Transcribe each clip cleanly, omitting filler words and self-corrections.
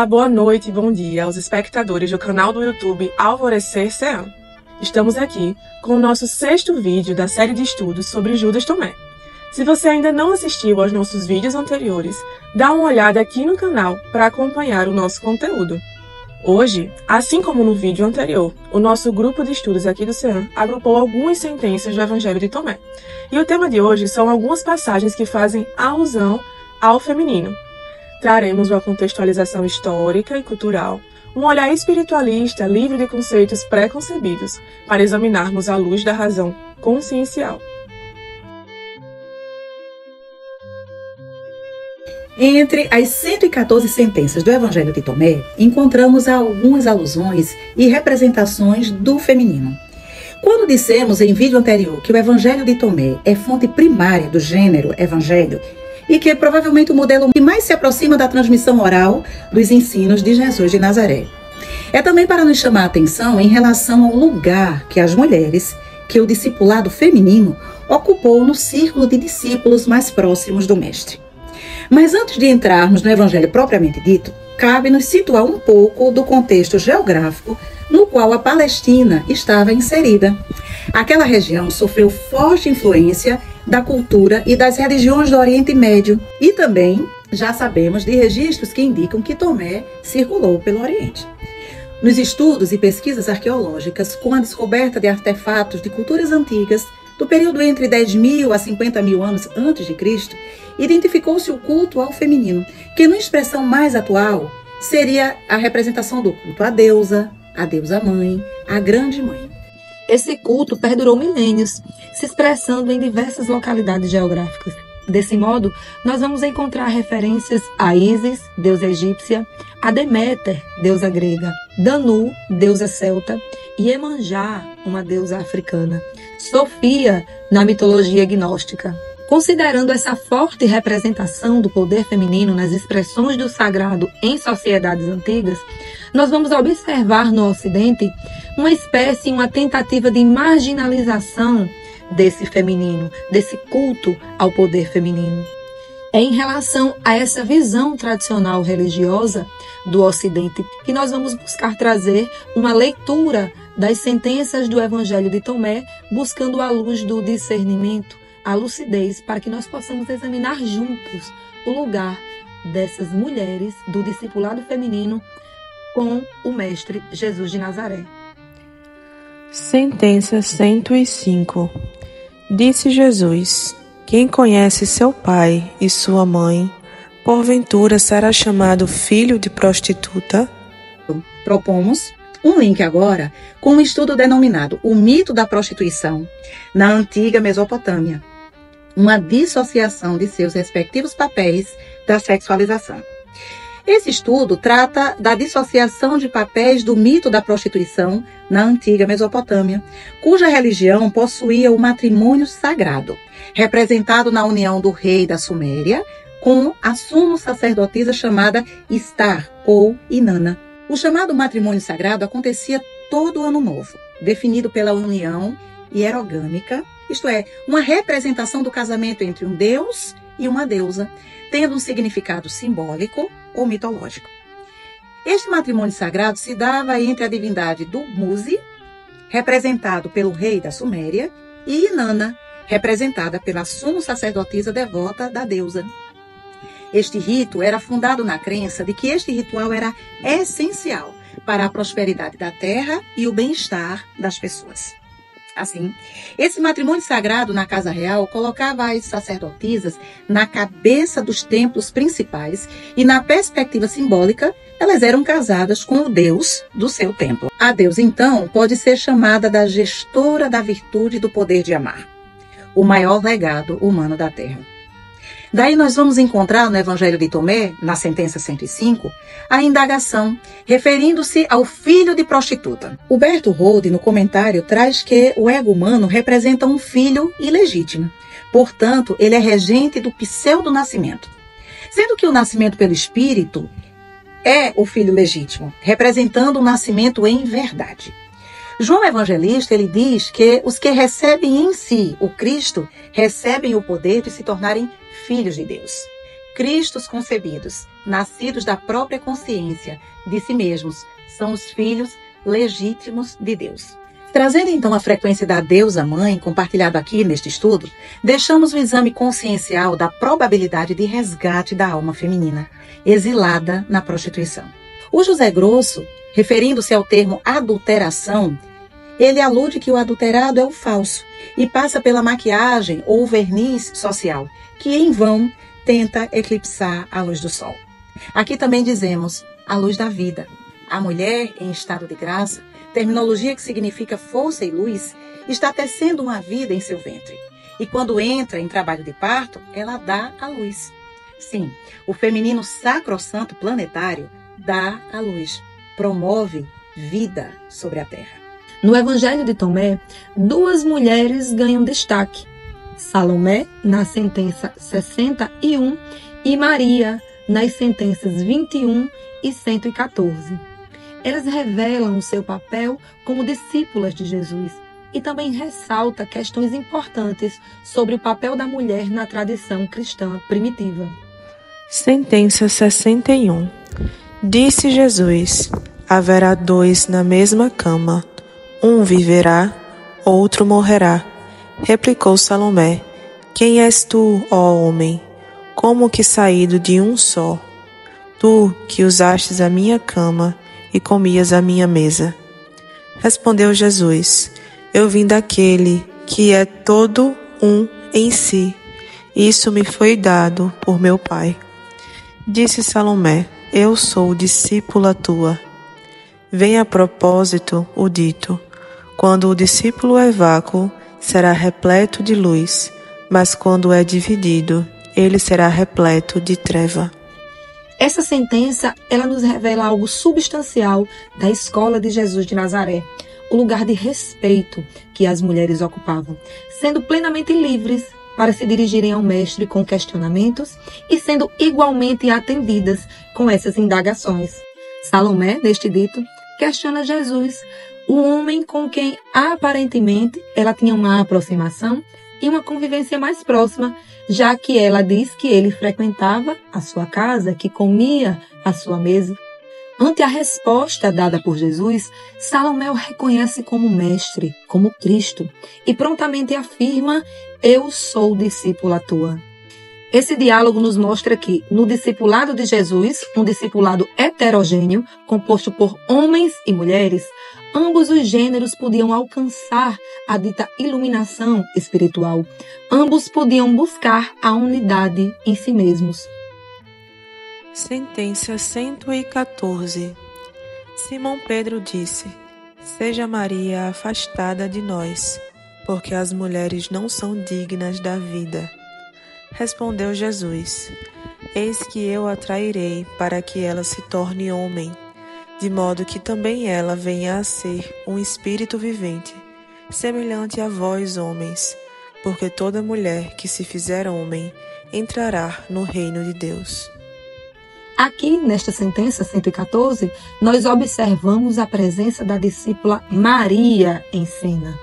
boa noite e bom dia aos espectadores do canal do YouTube Alvorecer CEAM. Estamos aqui com o nosso 6º vídeo da série de estudos sobre Judas Tomé. Se você ainda não assistiu aos nossos vídeos anteriores, dá uma olhada aqui no canal para acompanhar o nosso conteúdo. Hoje, assim como no vídeo anterior, o nosso grupo de estudos aqui do CEAM agrupou algumas sentenças do Evangelho de Tomé. E o tema de hoje são algumas passagens que fazem alusão ao feminino. Traremos uma contextualização histórica e cultural, um olhar espiritualista livre de conceitos pré-concebidos, para examinarmos à luz da razão consciencial. Entre as 114 sentenças do Evangelho de Tomé, encontramos algumas alusões e representações do feminino. Quando dissemos em vídeo anterior que o Evangelho de Tomé é fonte primária do gênero Evangelho e que é provavelmente o modelo que mais se aproxima da transmissão oral dos ensinos de Jesus de Nazaré, é também para nos chamar a atenção em relação ao lugar que as mulheres, que o discipulado feminino ocupou no círculo de discípulos mais próximos do Mestre. Mas antes de entrarmos no Evangelho propriamente dito, cabe-nos situar um pouco do contexto geográfico no qual a Palestina estava inserida. Aquela região sofreu forte influência da cultura e das religiões do Oriente Médio e também já sabemos de registros que indicam que Tomé circulou pelo Oriente. Nos estudos e pesquisas arqueológicas, com a descoberta de artefatos de culturas antigas, do período entre 10.000 a 50.000 anos antes de Cristo, identificou-se o culto ao feminino, que numa expressão mais atual seria a representação do culto à deusa mãe, a grande mãe. Esse culto perdurou milênios, se expressando em diversas localidades geográficas. Desse modo, nós vamos encontrar referências a Ísis, deusa egípcia, a Deméter, deusa grega, Danu, deusa celta, e Iemanjá, uma deusa africana, Sofia, na mitologia gnóstica. Considerando essa forte representação do poder feminino nas expressões do sagrado em sociedades antigas, nós vamos observar no Ocidente uma tentativa de marginalização desse feminino, desse culto ao poder feminino. É em relação a essa visão tradicional religiosa do Ocidente que nós vamos buscar trazer uma leitura das sentenças do Evangelho de Tomé, buscando a luz do discernimento, a lucidez, para que nós possamos examinar juntos o lugar dessas mulheres do discipulado feminino com o Mestre Jesus de Nazaré. Sentença 105. Disse Jesus: quem conhece seu pai e sua mãe, porventura será chamado filho de prostituta? Propomos um link agora com um estudo denominado O Mito da Prostituição na Antiga Mesopotâmia, uma dissociação de seus respectivos papéis da sexualização. Esse estudo trata da dissociação de papéis do mito da prostituição na Antiga Mesopotâmia, cuja religião possuía o matrimônio sagrado, representado na união do rei da Suméria com a sumo sacerdotisa chamada Istar ou Inanna. O chamado matrimônio sagrado acontecia todo ano novo, definido pela união hierogâmica, isto é, uma representação do casamento entre um deus e uma deusa, tendo um significado simbólico ou mitológico. Este matrimônio sagrado se dava entre a divindade do Muzi, representado pelo rei da Suméria, e Inanna, representada pela sumo sacerdotisa devota da deusa. Este rito era fundado na crença de que este ritual era essencial para a prosperidade da terra e o bem-estar das pessoas. Assim, esse matrimônio sagrado na Casa Real colocava as sacerdotisas na cabeça dos templos principais e, na perspectiva simbólica, elas eram casadas com o deus do seu templo. A deusa, então, pode ser chamada da gestora da virtude e do poder de amar, o maior legado humano da terra. Daí nós vamos encontrar no Evangelho de Tomé, na sentença 105, a indagação, referindo-se ao filho de prostituta. Huberto Rode, no comentário, traz que o ego humano representa um filho ilegítimo. Portanto, ele é regente do pseudo-nascimento. Sendo que o nascimento pelo espírito é o filho legítimo, representando o nascimento em verdade. João Evangelista, ele diz que os que recebem em si o Cristo recebem o poder de se tornarem filhos de Deus. Cristos concebidos, nascidos da própria consciência de si mesmos, são os filhos legítimos de Deus. Trazendo então a frequência da deusa mãe, compartilhado aqui neste estudo, deixamos o exame consciencial da probabilidade de resgate da alma feminina, exilada na prostituição. O José Grosso, referindo-se ao termo adulteração, ele alude que o adulterado é o falso e passa pela maquiagem ou verniz social, que em vão tenta eclipsar a luz do sol. Aqui também dizemos a luz da vida. A mulher em estado de graça, terminologia que significa força e luz, está tecendo uma vida em seu ventre. E quando entra em trabalho de parto, ela dá a luz. Sim, o feminino sacrossanto planetário dá a luz, promove vida sobre a terra. No Evangelho de Tomé, 2 mulheres ganham destaque. Salomé, na sentença 61, e Maria, nas sentenças 21 e 114. Elas revelam o seu papel como discípulas de Jesus e também ressalta questões importantes sobre o papel da mulher na tradição cristã primitiva. Sentença 61. Disse Jesus: haverá 2 na mesma cama, um viverá, outro morrerá. Replicou Salomé: quem és tu, ó homem? Como que saído de um só? Tu que usastes a minha cama e comias a minha mesa. Respondeu Jesus: eu vim daquele que é todo um em si. Isso me foi dado por meu Pai. Disse Salomé: eu sou discípula tua. Vem a propósito o dito: quando o discípulo é vácuo, será repleto de luz, mas quando é dividido, ele será repleto de treva. Essa sentença, ela nos revela algo substancial da escola de Jesus de Nazaré, o lugar de respeito que as mulheres ocupavam, sendo plenamente livres para se dirigirem ao mestre com questionamentos e sendo igualmente atendidas com essas indagações. Salomé, neste dito, questiona Jesus, o homem com quem aparentemente ela tinha uma aproximação e uma convivência mais próxima, já que ela diz que ele frequentava a sua casa, que comia à sua mesa. Ante a resposta dada por Jesus, Salomé o reconhece como mestre, como Cristo, e prontamente afirma: eu sou discípula tua. Esse diálogo nos mostra que, no discipulado de Jesus, um discipulado heterogêneo, composto por homens e mulheres, ambos os gêneros podiam alcançar a dita iluminação espiritual. Ambos podiam buscar a unidade em si mesmos. Sentença 114. Simão Pedro disse: seja Maria afastada de nós, porque as mulheres não são dignas da vida. Respondeu Jesus: eis que eu a trairei para que ela se torne homem, de modo que também ela venha a ser um espírito vivente, semelhante a vós, homens, porque toda mulher que se fizer homem entrará no reino de Deus. Aqui, nesta sentença 114, nós observamos a presença da discípula Maria em cena.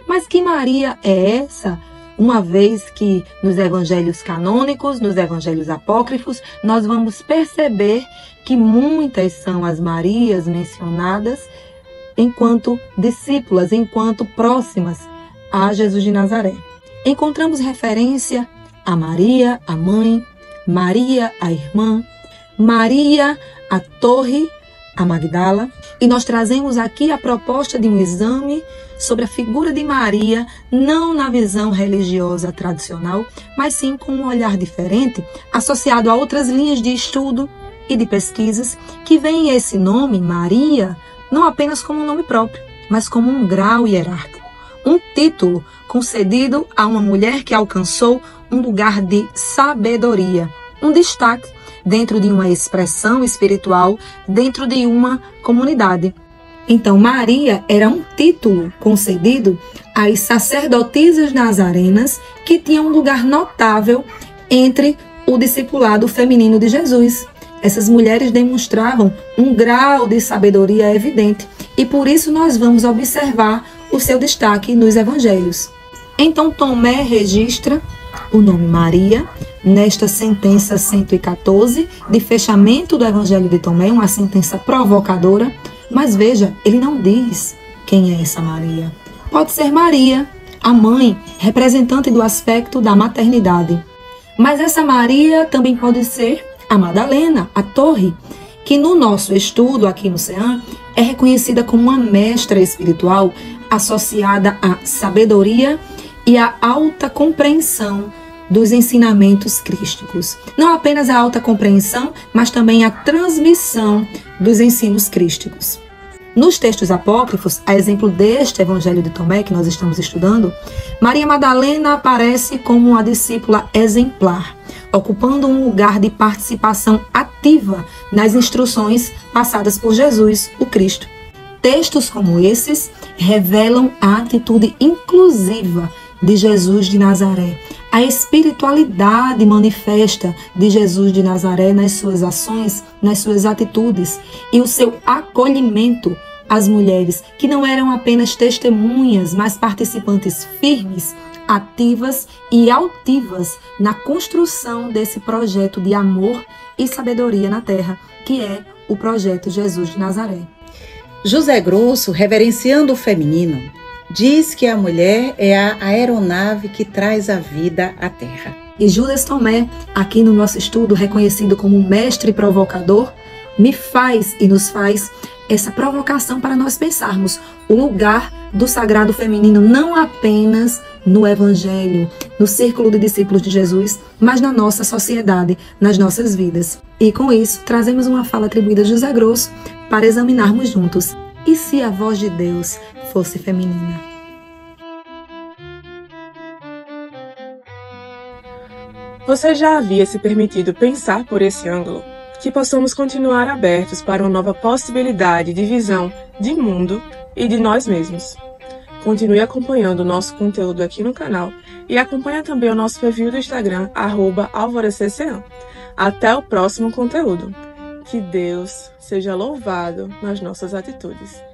Mas que Maria é essa? Uma vez que nos evangelhos canônicos, nos evangelhos apócrifos, nós vamos perceber que muitas são as Marias mencionadas enquanto discípulas, enquanto próximas a Jesus de Nazaré. Encontramos referência a Maria, a mãe, Maria, a irmã, Maria, a torre, a Magdala, e nós trazemos aqui a proposta de um exame sobre a figura de Maria, não na visão religiosa tradicional, mas sim com um olhar diferente, associado a outras linhas de estudo e de pesquisas, que veem esse nome, Maria, não apenas como um nome próprio, mas como um grau hierárquico, um título concedido a uma mulher que alcançou um lugar de sabedoria, um destaque dentro de uma expressão espiritual, dentro de uma comunidade. Então, Maria era um título concedido às sacerdotisas nazarenas que tinham um lugar notável entre o discipulado feminino de Jesus. Essas mulheres demonstravam um grau de sabedoria evidente e por isso nós vamos observar o seu destaque nos evangelhos. Então, Tomé registra o nome Maria, nesta sentença 114 de fechamento do Evangelho de Tomé, uma sentença provocadora, mas veja, ele não diz quem é essa Maria. Pode ser Maria, a mãe, representante do aspecto da maternidade. Mas essa Maria também pode ser a Madalena, a Torre, que no nosso estudo aqui no CEAM é reconhecida como uma mestra espiritual associada à sabedoria e à alta compreensão dos ensinamentos crísticos. Não apenas a alta compreensão, mas também a transmissão dos ensinos crísticos. Nos textos apócrifos, a exemplo deste Evangelho de Tomé que nós estamos estudando, Maria Madalena aparece como uma discípula exemplar, ocupando um lugar de participação ativa nas instruções passadas por Jesus, o Cristo. Textos como esses revelam a atitude inclusiva de Jesus de Nazaré, a espiritualidade manifesta de Jesus de Nazaré nas suas ações, nas suas atitudes e o seu acolhimento às mulheres que não eram apenas testemunhas, mas participantes firmes, ativas e altivas na construção desse projeto de amor e sabedoria na terra, que é o projeto Jesus de Nazaré. José Grosso, reverenciando o feminino, diz que a mulher é a aeronave que traz a vida à terra. E Judas Tomé, aqui no nosso estudo, reconhecido como mestre provocador, me faz e nos faz essa provocação para nós pensarmos o lugar do sagrado feminino não apenas no Evangelho, no círculo de discípulos de Jesus, mas na nossa sociedade, nas nossas vidas. E com isso, trazemos uma fala atribuída a José Grosso para examinarmos juntos. E se a voz de Deus fosse feminina? Você já havia se permitido pensar por esse ângulo? Que possamos continuar abertos para uma nova possibilidade de visão de mundo e de nós mesmos. Continue acompanhando o nosso conteúdo aqui no canal e acompanhe também o nosso perfil do Instagram, @alvorecerceam. Até o próximo conteúdo. Que Deus seja louvado nas nossas atitudes.